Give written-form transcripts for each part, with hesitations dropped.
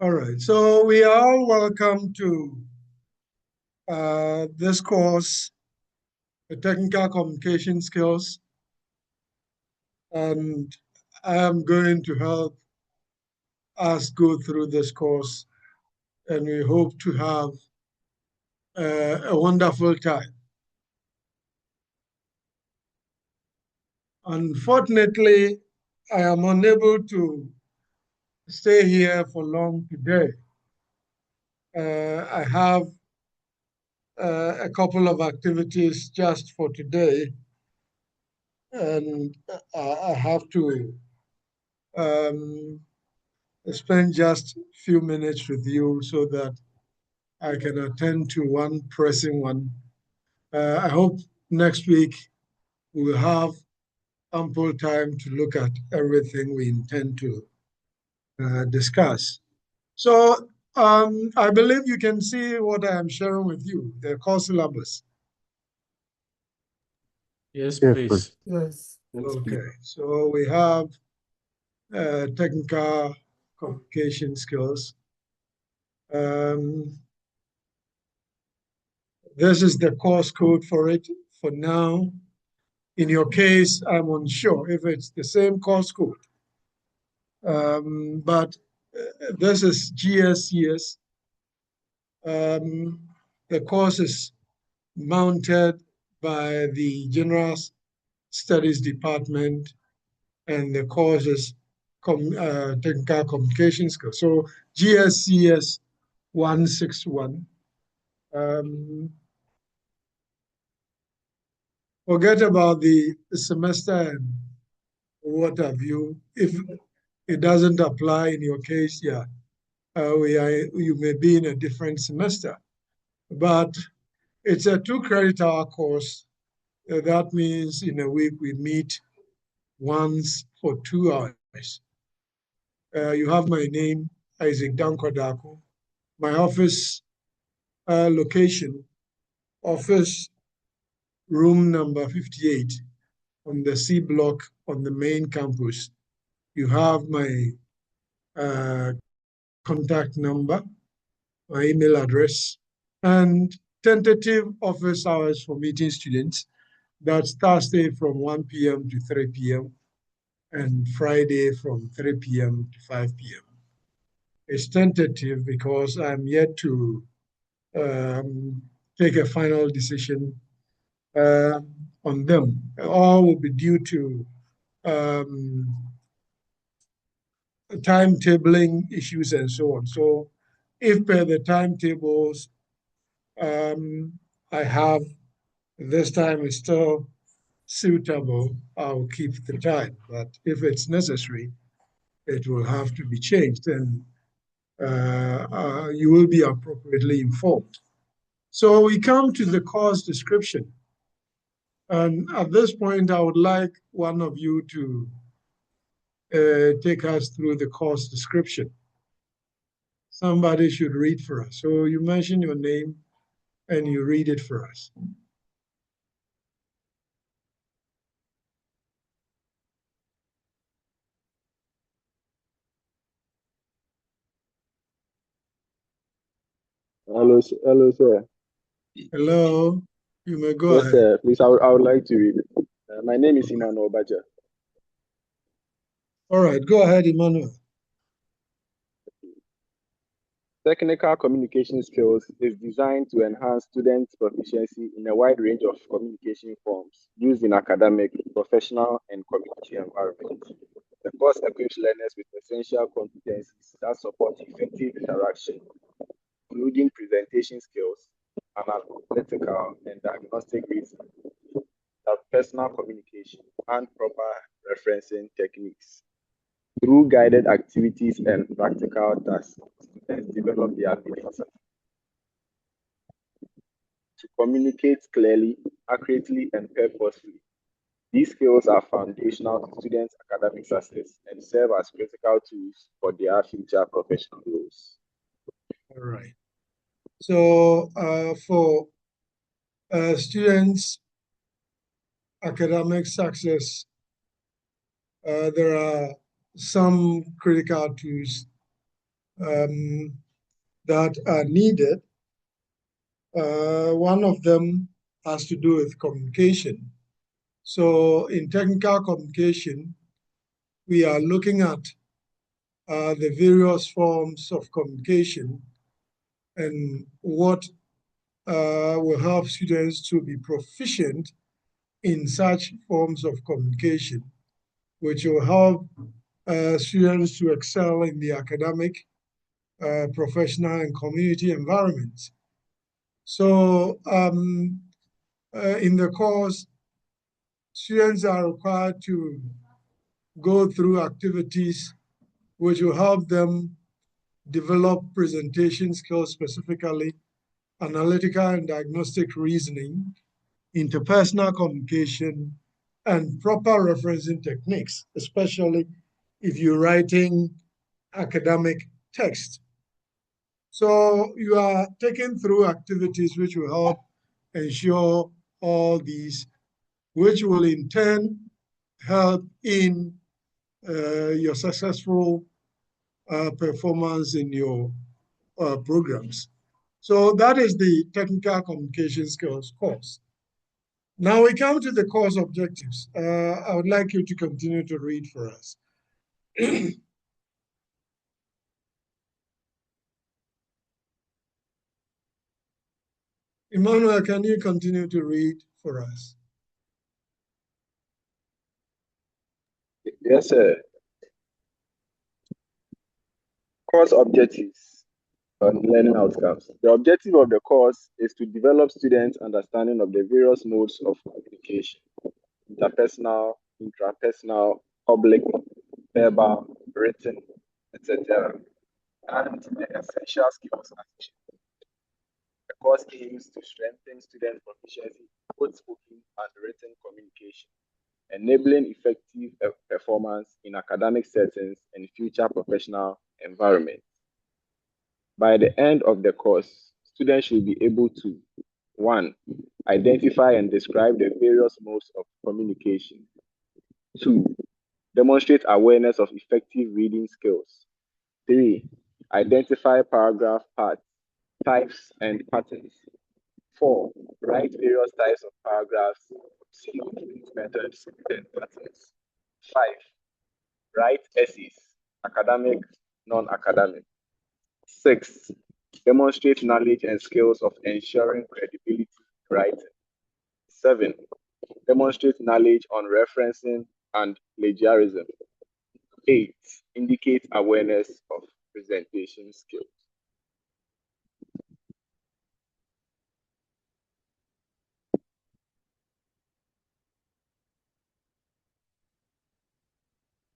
All right, so we are all welcome to this course, the Technical Communication Skills, and I am going to help us go through this course, and we hope to have a wonderful time. Unfortunately, I am unable to stay here for long today. I have a couple of activities just for today, and I have to spend just a few minutes with you so that I can attend to one pressing one. I hope next week we will have ample time to look at everything we intend to discuss. So I believe you can see what I am sharing with you, the course syllabus. Yes, please. Yes. Okay, so we have technical communication skills. This is the course code for it for now. In your case, I'm unsure if it's the same course code. But this is GSCS. The course is mounted by the General Studies Department, and the course is Technical Communication Skills. So GSCS 161. Forget about the semester and what have you. If it doesn't apply in your case, yeah, you may be in a different semester. But it's a 2-credit-hour course. That means in a week we meet once for 2 hours. You have my name, Isaac Darko. My office location, office room number 58 on the C block on the main campus. You have my contact number, my email address, and tentative office hours for meeting students. That's Thursday from 1 p.m. to 3 p.m. and Friday from 3 p.m. to 5 p.m. It's tentative because I'm yet to take a final decision on them. All will be due to timetabling issues and so on. So if per the timetables I have, this time is still suitable, I'll keep the time. But if it's necessary, it will have to be changed, and you will be appropriately informed. So we come to the course description. And at this point, I would like one of you to take us through the course description. Somebody should read for us. So you mention your name and you read it for us. Hello, sir. Hello, you may go Yes, ahead. sir. Please, I would like to read it. My name is Emmanuel Baja. All right, go ahead, Emmanuel. Technical communication skills is designed to enhance students' proficiency in a wide range of communication forms used in academic, professional, and community environments. The course equips learners with essential competencies that support effective interaction, including presentation skills, analytical and diagnostic reasoning, personal communication, and proper referencing techniques. Through guided activities and practical tasks, students develop the ability to communicate clearly, accurately, and purposefully. These skills are foundational to students' academic success and serve as critical tools for their future professional roles. All right. So for students' academic success, there are some critical tools that are needed. One of them has to do with communication. So in technical communication, we are looking at the various forms of communication and what will help students to be proficient in such forms of communication, which will help students to excel in the academic, professional, and community environments. So in the course, students are required to go through activities which will help them develop presentation skills, specifically analytical and diagnostic reasoning, interpersonal communication, and proper referencing techniques, especially if you're writing academic text. So you are taken through activities which will help ensure all these, which will in turn help in your successful performance in your programs. So that is the technical communication skills course. Now we come to the course objectives. I would like you to continue to read for us. Emmanuel, can you continue to read for us? Yes, sir. Course objectives and learning outcomes. The objective of the course is to develop students' understanding of the various modes of communication: interpersonal, intrapersonal, public, verbal, written, etc., and the essential skills associated. The course aims to strengthen student proficiency in both spoken and written communication, enabling effective performance in academic settings and future professional environments. By the end of the course, students should be able to: 1. Identify and describe the various modes of communication. 2. Demonstrate awareness of effective reading skills. 3. Identify paragraph parts, types, and patterns. 4. Write various types of paragraphs, single methods, and patterns. 5. Write essays, academic, non-academic. 6. Demonstrate knowledge and skills of ensuring credibility in writing. 7. Demonstrate knowledge on referencing and plagiarism. 8. Indicate awareness of presentation skills.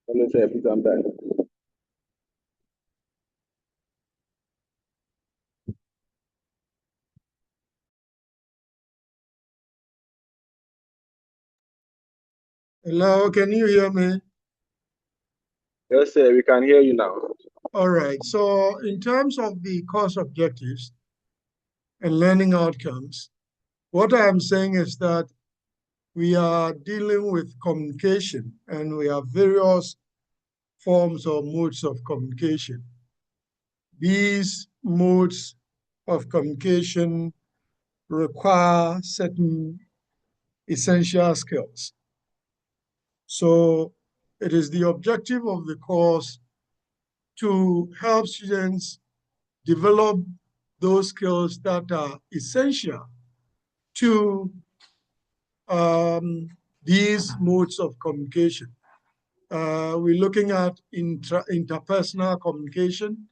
Hello, sir. Please, I'm back. Hello, can you hear me? Yes, sir. We can hear you now. All right. So in terms of the course objectives and learning outcomes, what I am saying is that we are dealing with communication and we have various forms or modes of communication. These modes of communication require certain essential skills. So it is the objective of the course to help students develop those skills that are essential to these modes of communication. We're looking at interpersonal communication,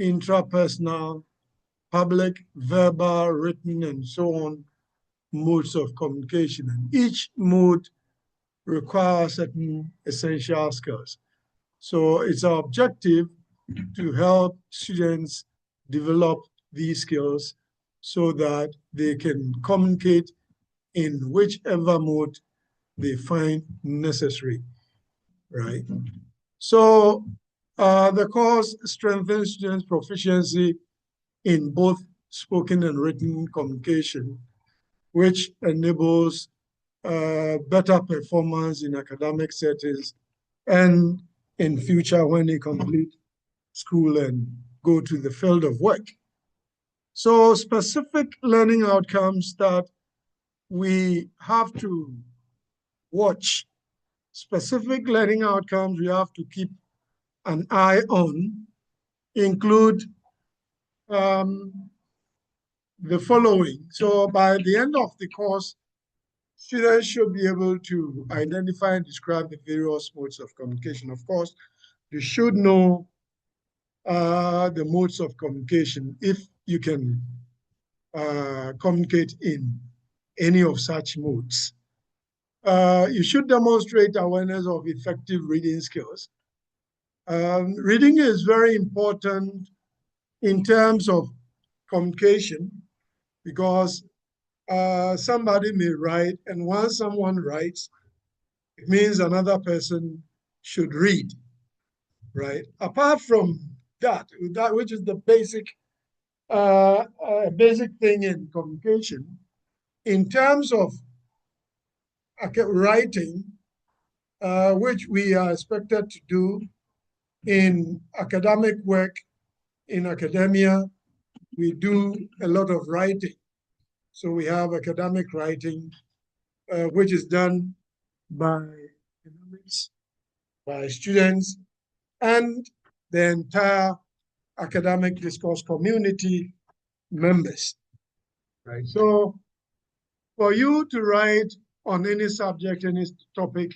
intrapersonal, public, verbal, written, and so on modes of communication. And each mode requires certain essential skills. So it's our objective to help students develop these skills so that they can communicate in whichever mode they find necessary, right? So the course strengthens students' proficiency in both spoken and written communication, which enables better performance in academic settings and in future when they complete school and go to the field of work. So specific learning outcomes that we have to watch, specific learning outcomes we have to keep an eye on include the following. So by the end of the course, students should be able to identify and describe the various modes of communication. Of course, you should know the modes of communication if you can communicate in any of such modes. You should demonstrate awareness of effective reading skills. Reading is very important in terms of communication because somebody may write, and once someone writes, it means another person should read, right? Apart from that which is the basic thing in communication, in terms of writing, which we are expected to do in academic work, in academia, we do a lot of writing. So we have academic writing, which is done by academics, by students, and the entire academic discourse community members, right? So for you to write on any subject, any topic,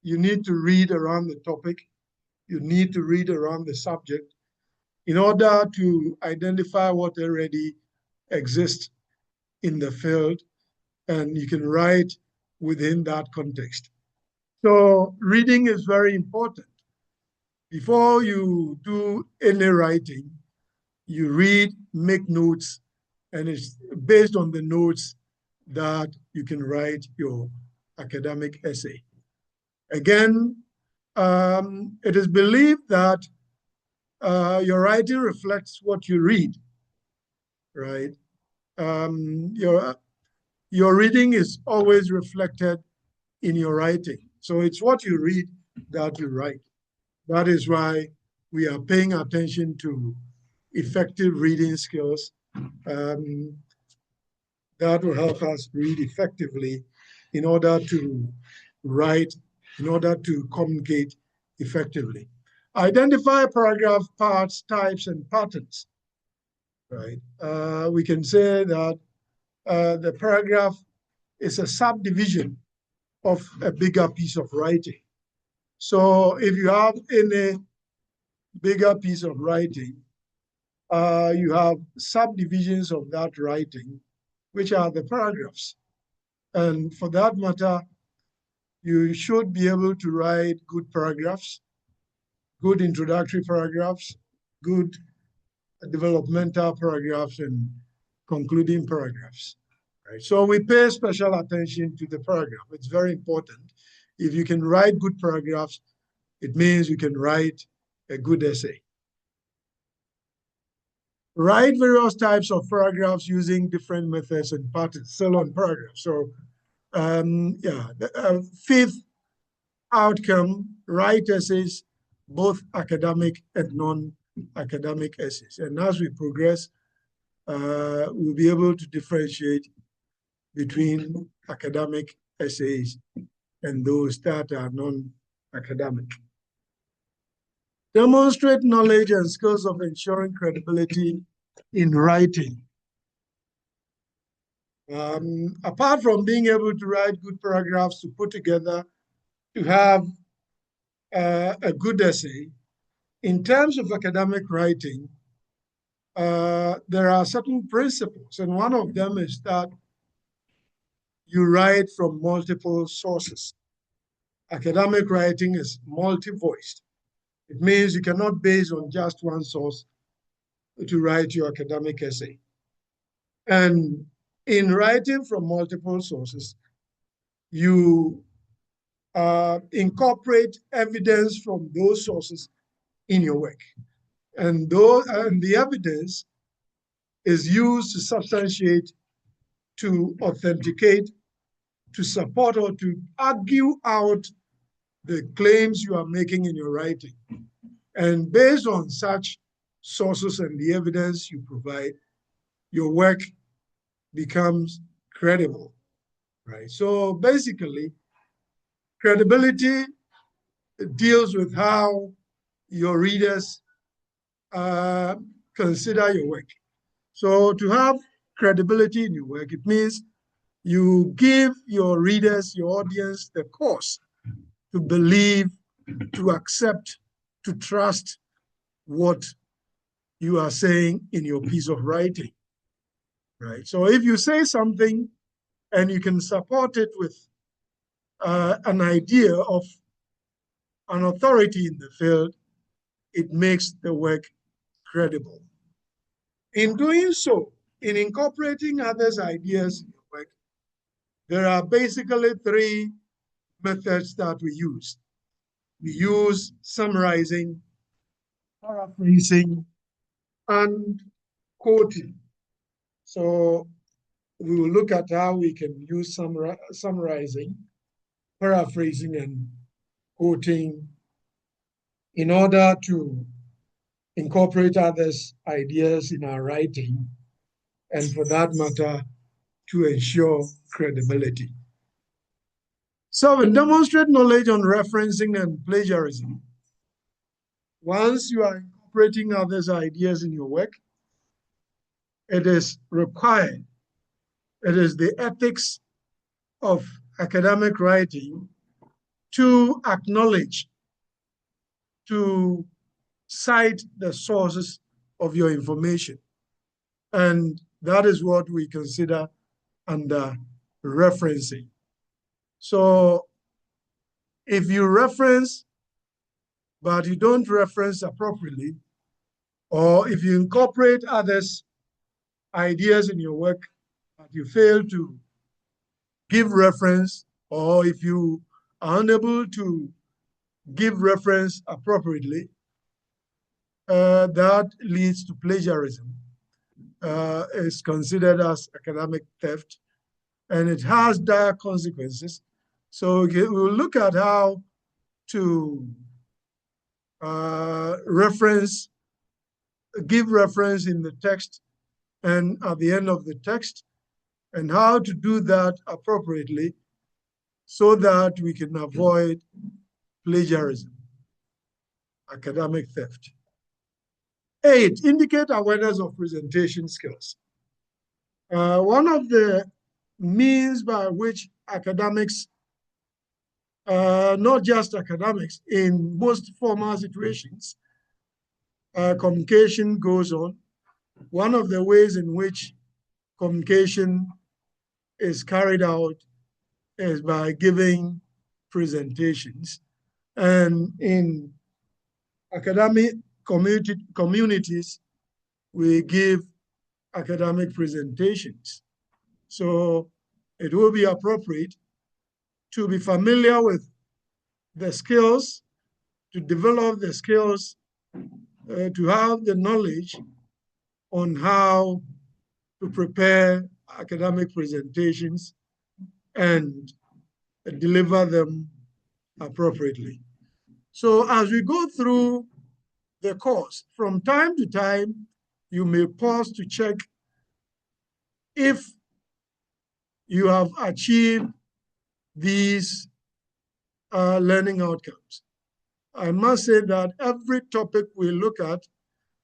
you need to read around the topic, you need to read around the subject in order to identify what already exists in the field, and you can write within that context. So reading is very important. Before you do any writing, you read, make notes, and it's based on the notes that you can write your academic essay. Again, it is believed that your writing reflects what you read, right? Your reading is always reflected in your writing. So it's what you read that you write. That is why we are paying attention to effective reading skills that will help us read effectively in order to write, in order to communicate effectively. Identify paragraph parts, types, and patterns, right? We can say that the paragraph is a subdivision of a bigger piece of writing. So if you have any bigger piece of writing, you have subdivisions of that writing, which are the paragraphs. And for that matter, you should be able to write good paragraphs, good introductory paragraphs, good developmental paragraphs, and concluding paragraphs. Right? So we pay special attention to the paragraph. It's very important. If you can write good paragraphs, it means you can write a good essay. Write various types of paragraphs using different methods and patterns, still on paragraphs. So fifth outcome, write essays, both academic and non-academic essays. And as we progress, we'll be able to differentiate between academic essays and those that are non-academic. Demonstrate knowledge and skills of ensuring credibility in writing. Apart from being able to write good paragraphs to put together, to have a good essay, in terms of academic writing, there are certain principles, and one of them is that you write from multiple sources. Academic writing is multi-voiced. It means you cannot base on just one source to write your academic essay. And in writing from multiple sources, you incorporate evidence from those sources in your work. And the evidence is used to substantiate, to authenticate, to support, or to argue out the claims you are making in your writing. And based on such sources and the evidence you provide, your work becomes credible, right? So basically, credibility deals with how your readers consider your work. So to have credibility in your work, it means you give your readers, your audience, the cause to believe, to accept, to trust what you are saying in your piece of writing, right? So if you say something and you can support it with an idea of an authority in the field, it makes the work credible. In doing so, in incorporating others' ideas in your work, there are basically three methods that we use. We use summarizing, paraphrasing, and quoting. So we will look at how we can use summarizing, paraphrasing, and quoting in order to incorporate others' ideas in our writing, and for that matter, to ensure credibility. So in demonstrate knowledge on referencing and plagiarism, once you are incorporating others' ideas in your work, it is required, it is the ethics of academic writing to acknowledge, to cite the sources of your information. And that is what we consider under referencing. So if you reference, but you don't reference appropriately, or if you incorporate others' ideas in your work, but you fail to give reference, or if you are unable to give reference appropriately, that leads to plagiarism. It's considered as academic theft, and it has dire consequences. So we'll look at how to give reference in the text and at the end of the text, and how to do that appropriately so that we can avoid plagiarism, academic theft. 8, indicate awareness of presentation skills. One of the means by which academics, not just academics, in most formal situations, communication goes on. One of the ways in which communication is carried out is by giving presentations. And in academic communities, we give academic presentations. So it will be appropriate to be familiar with the skills, to develop the skills, to have the knowledge on how to prepare academic presentations and deliver them appropriately. So as we go through the course, from time to time, you may pause to check if you have achieved these learning outcomes. I must say that every topic we look at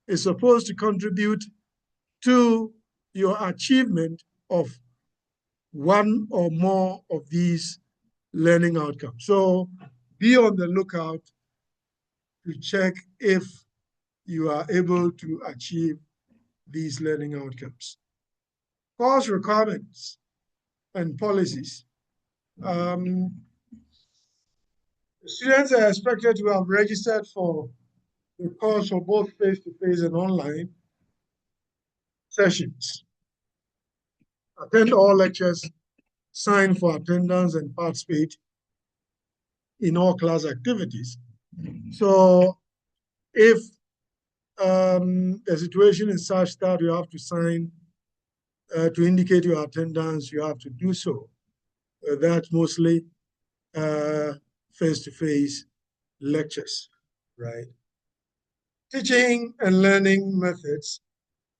is supposed to contribute to your achievement of one or more of these learning outcomes. So be on the lookout to check if you are able to achieve these learning outcomes. Course requirements and policies. Students are expected to have registered for the course for both face-to-face and online sessions. Attend all lectures, sign for attendance, and participate in all class activities. So if the situation is such that you have to sign to indicate your attendance, you have to do so. That's mostly face-to-face lectures, right? teaching and learning methods.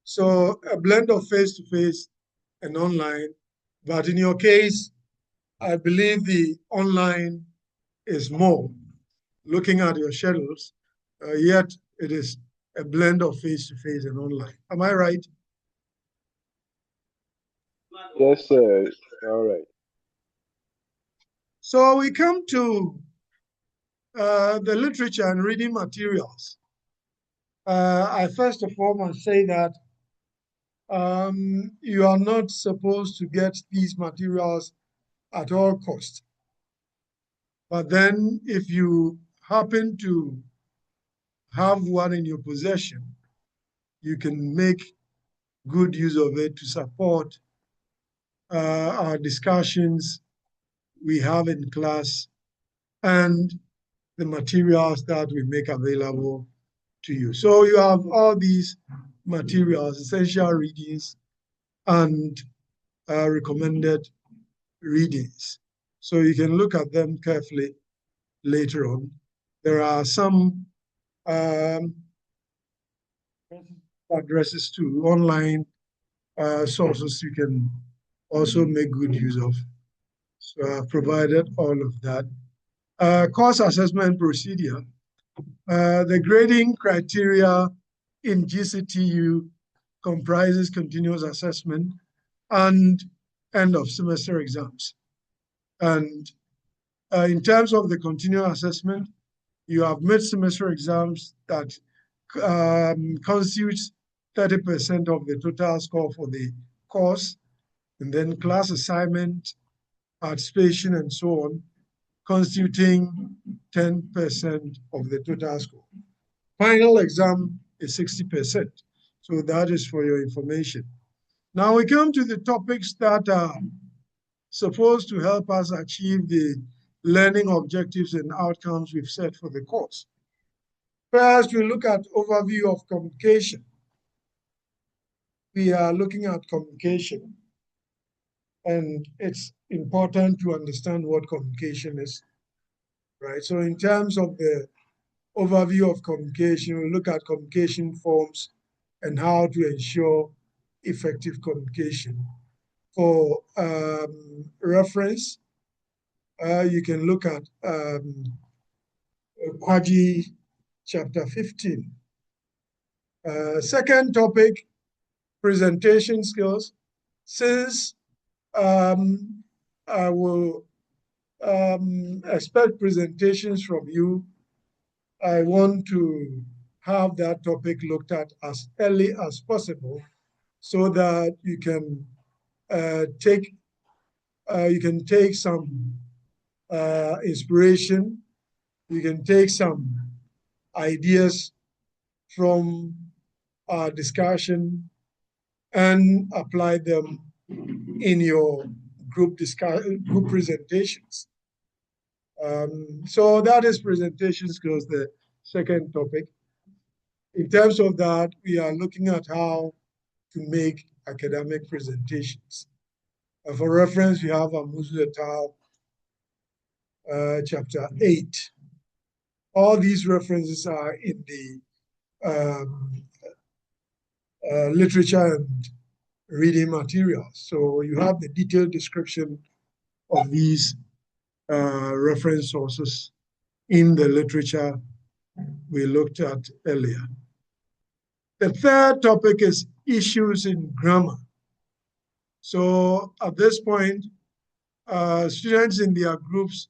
So a blend of face-to-face and online. But in your case, I believe the online is more, looking at your schedules, yet it is a blend of face-to-face and online. Am I right? Yes, sir. All right. So we come to the literature and reading materials. I first of all must say that you are not supposed to get these materials at all costs. But then if you happen to have one in your possession, you can make good use of it to support our discussions we have in class and the materials that we make available to you. So you have all these materials, essential readings and recommended readings. So you can look at them carefully later on. There are some addresses to online sources you can also make good use of. So I've provided all of that. Course assessment procedure. The grading criteria in GCTU comprises continuous assessment and end of semester exams. And in terms of the continuous assessment, you have mid-semester exams that constitutes 30% of the total score for the course, and then class assignment, participation, and so on, constituting 10% of the total score. Final exam is 60%. So that is for your information. Now we come to the topics that are supposed to help us achieve the learning objectives and outcomes we've set for the course. First, we look at overview of communication. We are looking at communication, and it's important to understand what communication is, right? So in terms of the overview of communication, we look at communication forms and how to ensure effective communication. For reference, you can look at Wk1 chapter 15. Second topic, presentation skills. Since I will expect presentations from you, I want to have that topic looked at as early as possible so that you can take some inspiration, you can take some ideas from our discussion and apply them in your group presentations. So that is presentation skills, the second topic. In terms of that, we are looking at how to make academic presentations. For reference, we have Amuzu et al. Chapter 8. All these references are in the literature and reading materials. So you have the detailed description of these reference sources in the literature we looked at earlier. The third topic is issues in grammar. So at this point, students in their groups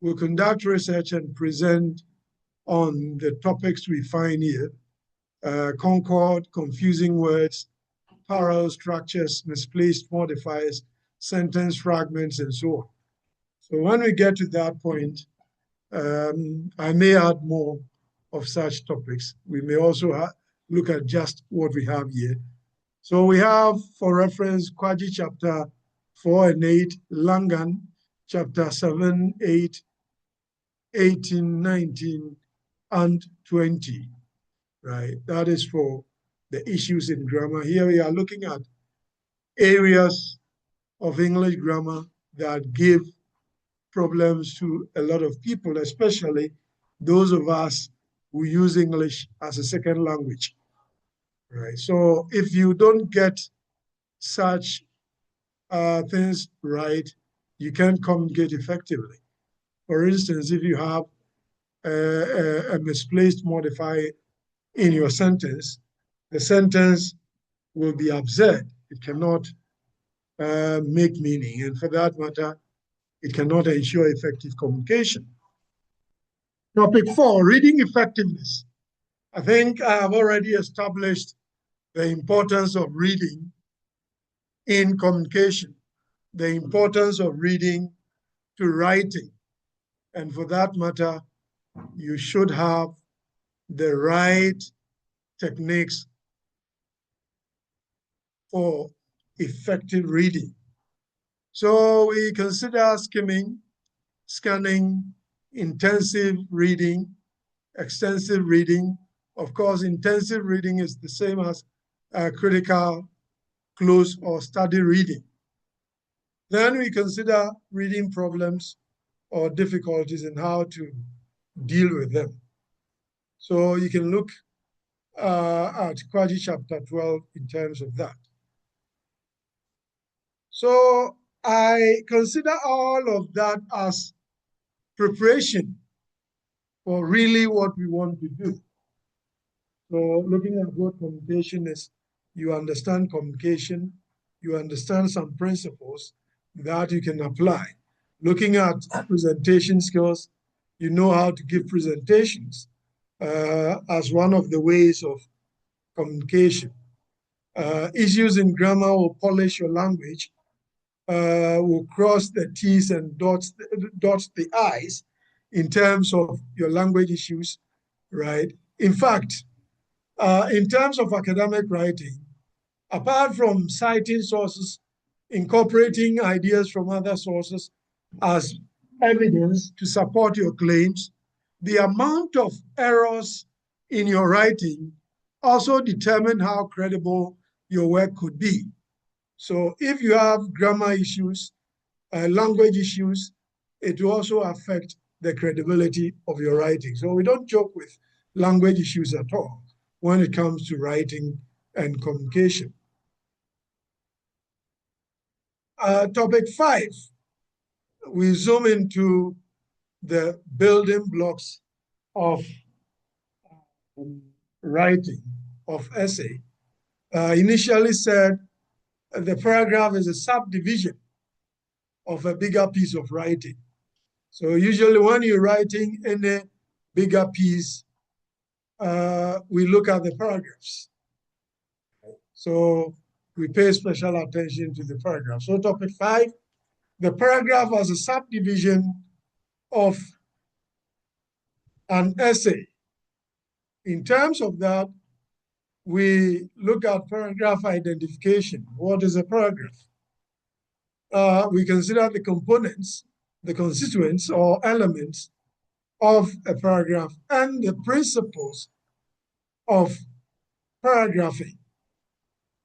will conduct research and present on the topics we find here: concord, confusing words, parallel structures, misplaced modifiers, sentence fragments, and so on. So when we get to that point, I may add more of such topics. We may also look at just what we have here. So we have, for reference, Kwaji chapter 4 and 8, Langan chapter 7, 8, 18, 19, and 20, right? That is for the issues in grammar. Here we are looking at areas of English grammar that give problems to a lot of people, especially those of us who use English as a second language, right? So if you don't get such things right, you can't communicate effectively. For instance, if you have a misplaced modifier in your sentence, the sentence will be absurd. It cannot make meaning. And for that matter, it cannot ensure effective communication. Topic 4, reading effectiveness. I think I have already established the importance of reading in communication, the importance of reading to writing. And for that matter, you should have the right techniques for effective reading. So we consider skimming, scanning, intensive reading, extensive reading. Of course, intensive reading is the same as critical, close, or study reading. Then we consider reading problems or difficulties and how to deal with them. So you can look at Kwaji chapter 12 in terms of that. So I consider all of that as preparation for really what we want to do. So looking at what communication is, you understand communication, you understand some principles that you can apply. Looking at presentation skills, you know how to give presentations as one of the ways of communication. Issues in grammar will polish your language, will cross the T's and dot the I's in terms of your language issues, right? In fact, in terms of academic writing, apart from citing sources, incorporating ideas from other sources as evidence to support your claims, the amount of errors in your writing also determine how credible your work could be. So if you have grammar issues, language issues, it will also affect the credibility of your writing. So we don't joke with language issues at all when it comes to writing and communication. Topic 5, we zoom into the building blocks of writing, of essay. Initially said the paragraph is a subdivision of a bigger piece of writing. So usually when you're writing any bigger piece, we look at the paragraphs. So we pay special attention to the paragraph. So topic 5, the paragraph as a subdivision of an essay. In terms of that, we look at paragraph identification. What is a paragraph? We consider the components, the constituents or elements of a paragraph and the principles of paragraphing.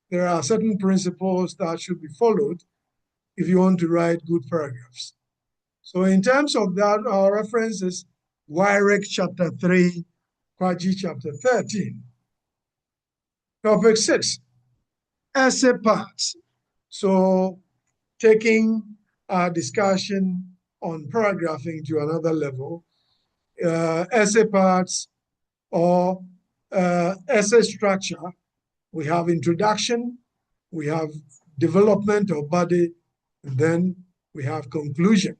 There are certain principles that should be followed if you want to write good paragraphs. So in terms of that, our reference is Wk1 chapter 3, Kwaji chapter 13. Topic 6, essay parts. So taking our discussion on paragraphing to another level, essay parts or essay structure, we have introduction, we have development of body, and then we have conclusion.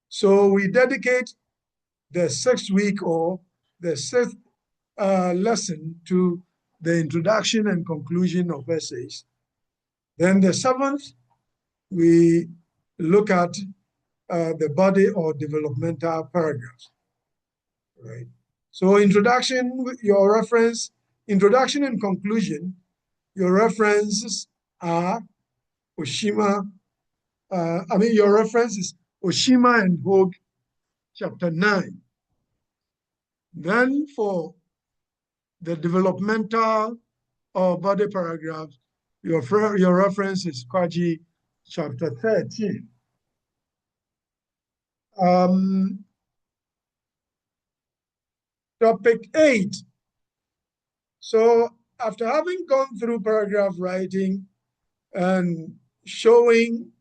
So we dedicate the 6th week or the 6th lesson to the introduction and conclusion of essays. Then the 7th, we look at the body or developmental paragraphs, right? So introduction, your reference, introduction and conclusion, your references are Oshima, your reference is Oshima and Hogue, chapter 9. Then for the developmental or body paragraph, your reference is Kwaji, chapter 13. Topic 8. So after having gone through paragraph writing and showing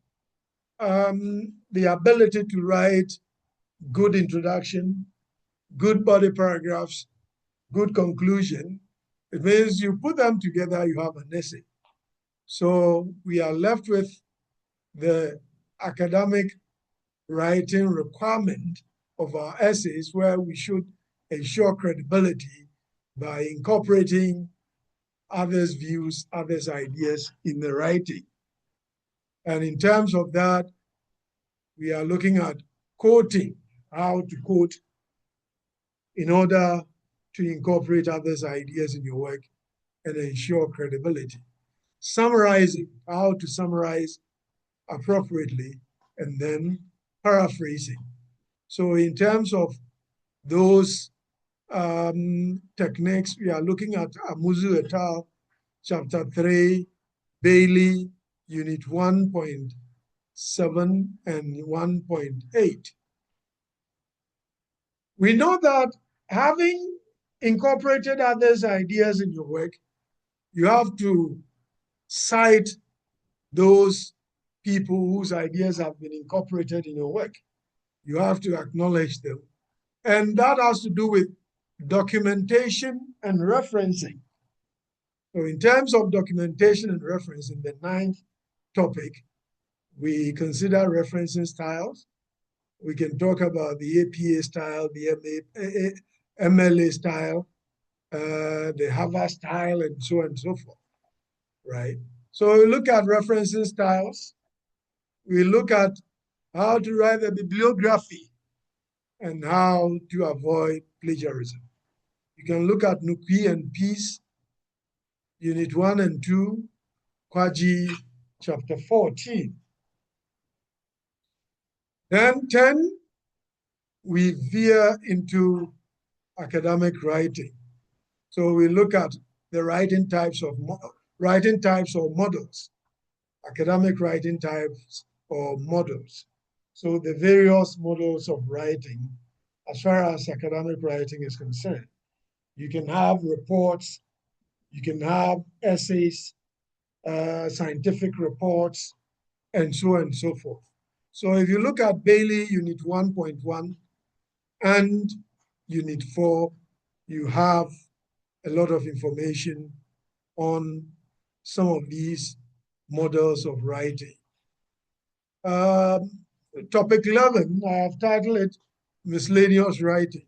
the ability to write good introduction, good body paragraphs, good conclusion, it means you put them together, you have an essay. So we are left with the academic writing requirement of our essays, where we should ensure credibility by incorporating others' views, others' ideas in the writing. And in terms of that, we are looking at quoting, how to quote in order to incorporate others' ideas in your work and ensure credibility. Summarizing, how to summarize appropriately, and then paraphrasing. So in terms of those techniques, we are looking at Amuzu et al., Chapter 3, Bailey, Unit 1.7 and 1.8. We know that having incorporated others' ideas in your work, you have to cite those people whose ideas have been incorporated in your work. You have to acknowledge them. And that has to do with documentation and referencing. So in terms of documentation and referencing, the 9th topic, we consider referencing styles. We can talk about the APA style, the MLA style, the Harvard style, and so on and so forth, right? So we look at referencing styles. We look at how to write a bibliography and how to avoid plagiarism. You can look at Nukwi and Peace, Unit 1 and 2, Kwaji, Chapter 14. Then 10, we veer into academic writing. So we look at the writing types or models, academic writing types or models. So the various models of writing, as far as academic writing is concerned. You can have reports, you can have essays, scientific reports, and so on and so forth. So if you look at Bailey Unit 1.1 and Unit 4, you have a lot of information on some of these models of writing. Topic 11, I have titled it Miscellaneous Writing.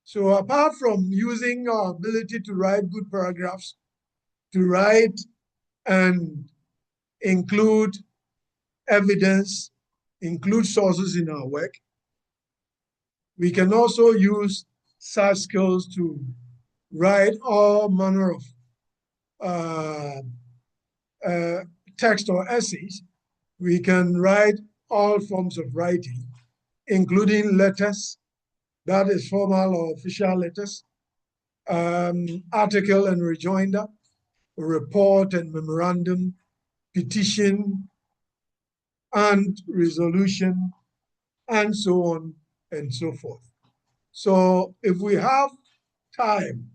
So apart from using our ability to write good paragraphs, to write and include evidence, include sources in our work, we can also use such skills to write all manner of text or essays. We can write all forms of writing, including letters, that is formal or official letters, article and rejoinder, report and memorandum, petition and resolution, and so on and so forth. So if we have time,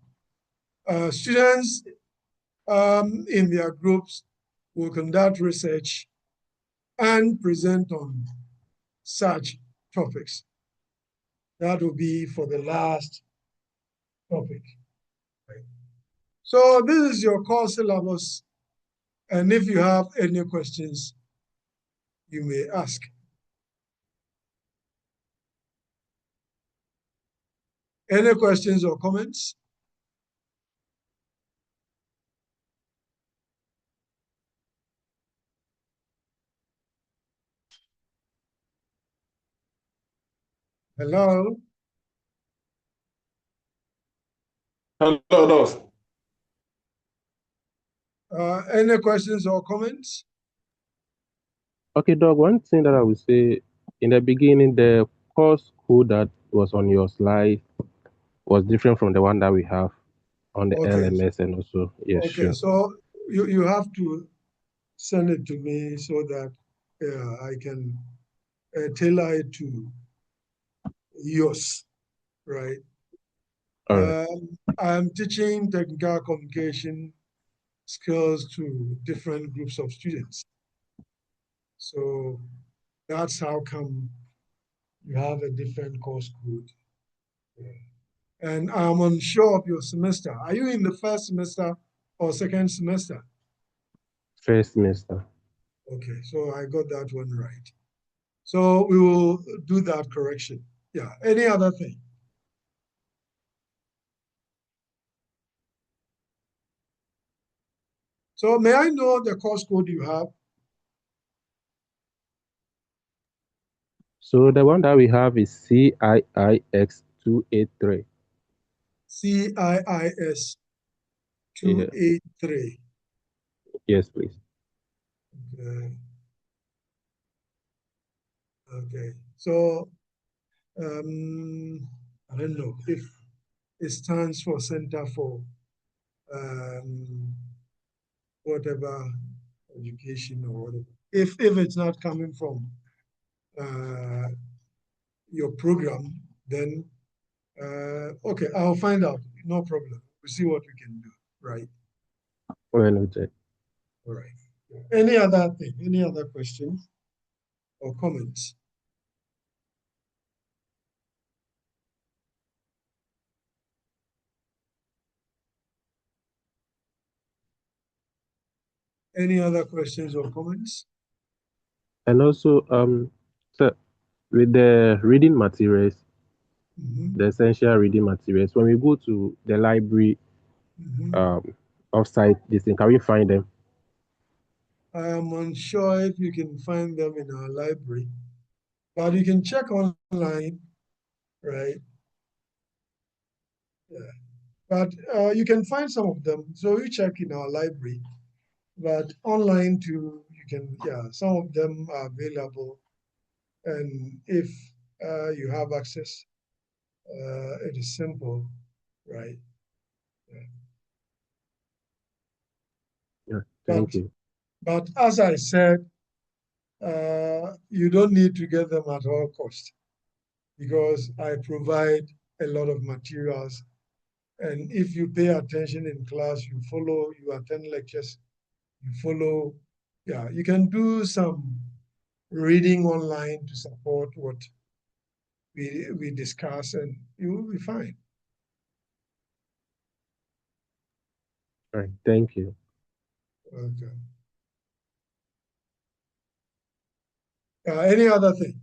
students in their groups will conduct research and present on such topics. That will be for the last topic. Right? So this is your course syllabus. And if you have any questions, you may ask. Any questions or comments? Hello? Hello, Dos. Any questions or comments? Okay, Doug, one thing that I would say in the beginning, the course code that was on your slide was different from the one that we have on the Okay. LMS and also, yes, Okay, sure. so you have to send it to me so that I can tailor it to yours, right? All right. I'm teaching technical communication skills to different groups of students. So that's how come you have a different course code. And I'm unsure of your semester. Are you in the first semester or second semester? First semester. Okay, so I got that one right. So we will do that correction. Yeah, any other thing? So may I know the course code you have? So the one that we have is CIIX283. CIIS Yeah. 283. Yes, please. Okay. Okay. So I don't know if it stands for Center for um, whatever education or whatever. If it's not coming from uh, your program, then okay, I'll find out. No problem. We'll see what we can do. Right. Well noted. All right. Any other thing? Any other questions or comments? Any other questions or comments? And also, so with the reading materials, Mhm, the essential reading materials, when we go to the library mhm. offsite, this thing, can we find them? I am unsure if you can find them in our library, but you can check online, right? Yeah. But you can find some of them. So you check in our library, but online too, you can, yeah, some of them are available. And if you have access, it is simple, right? Yeah. Yeah, thank But you. but as I said, you don't need to get them at all cost because I provide a lot of materials. And if you pay attention in class, you follow, you attend lectures, you follow, yeah, you can do some reading online to support what we discuss and you will be fine. All right, thank you. Okay. Any other thing?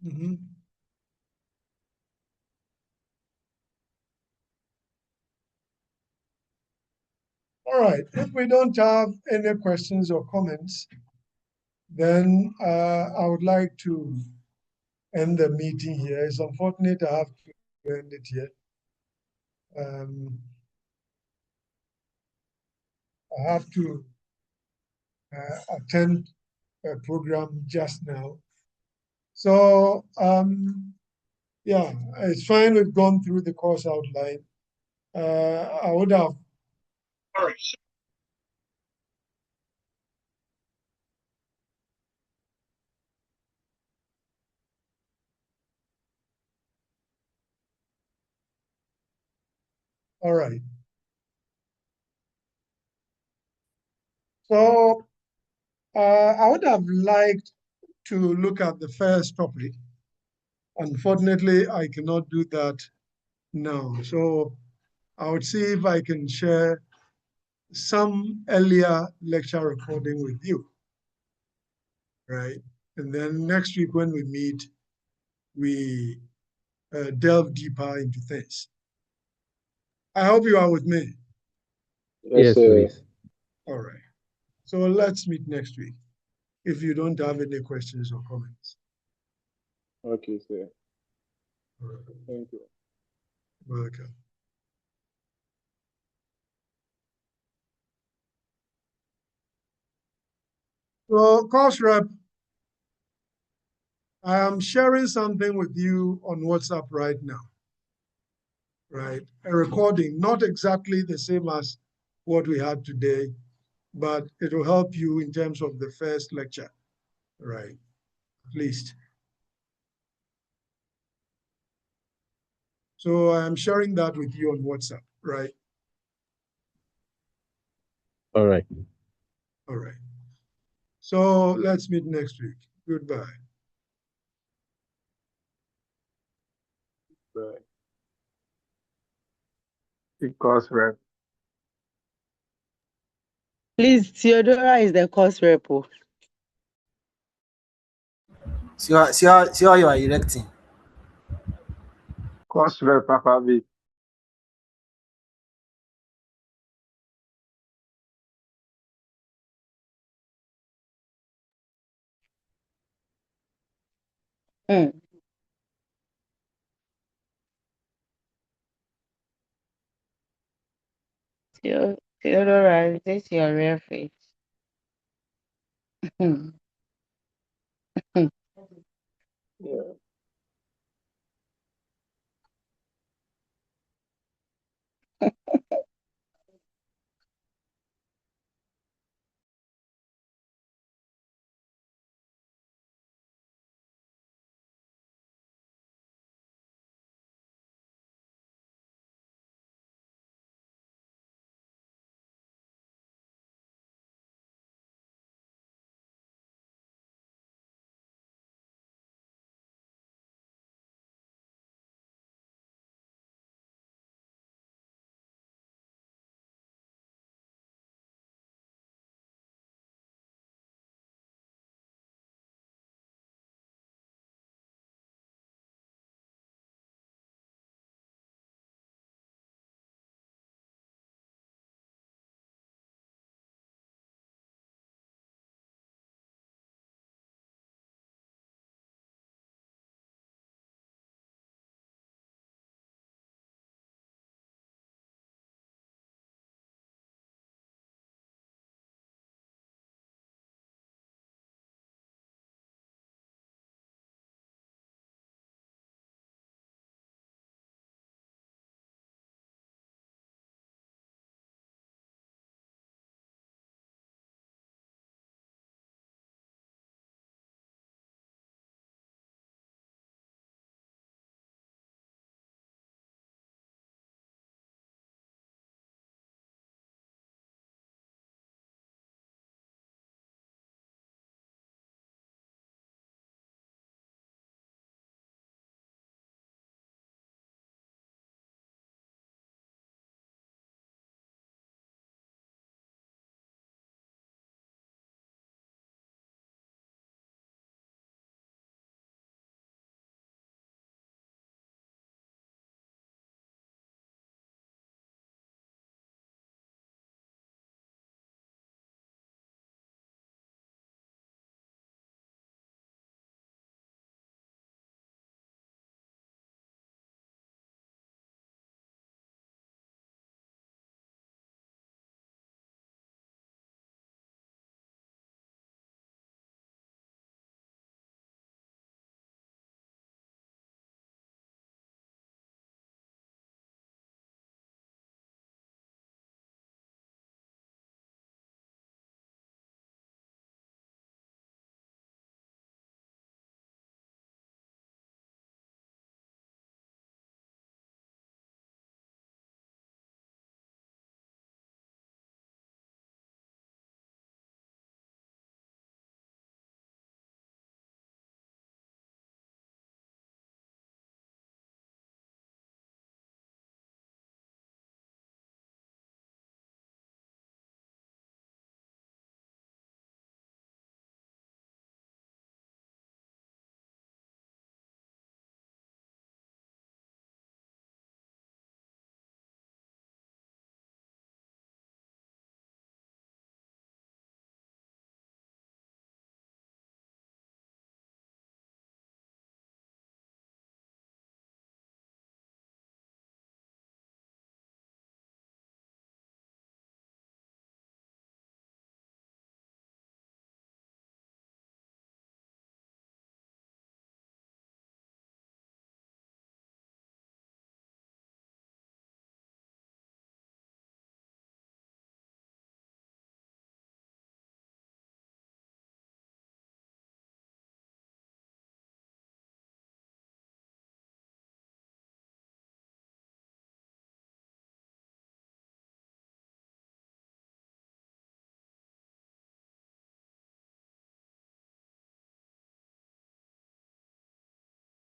Mhm. All right. If we don't have any questions or comments, then I would like to end the meeting here. It's unfortunate I have to end it here. Um, I have to attend a program just now. So, yeah, it's fine. We've gone through the course outline. I would have. All right. So, I would have liked to look at the first topic. Unfortunately, I cannot do that now. So, I would see if I can share some earlier lecture recording with you, right? And then next week when we meet, we delve deeper into things. I hope you are with me. Yes, Yes, sir. please. All right. So let's meet next week if you don't have any questions or comments. Okay, sir. All right. Thank you. Welcome. So, course rep, I am sharing something with you on WhatsApp right now, right? A recording, not exactly the same as what we had today, but it will help you in terms of the first lecture, right? At least. So I am sharing that with you on WhatsApp, right? All right. All right. So let's meet next week. Goodbye. Right. Course rep. Please, Theodora is the course rep. See how you are erecting. Course rep, Papa B. Mm. Theodora, is this your real face? Yeah.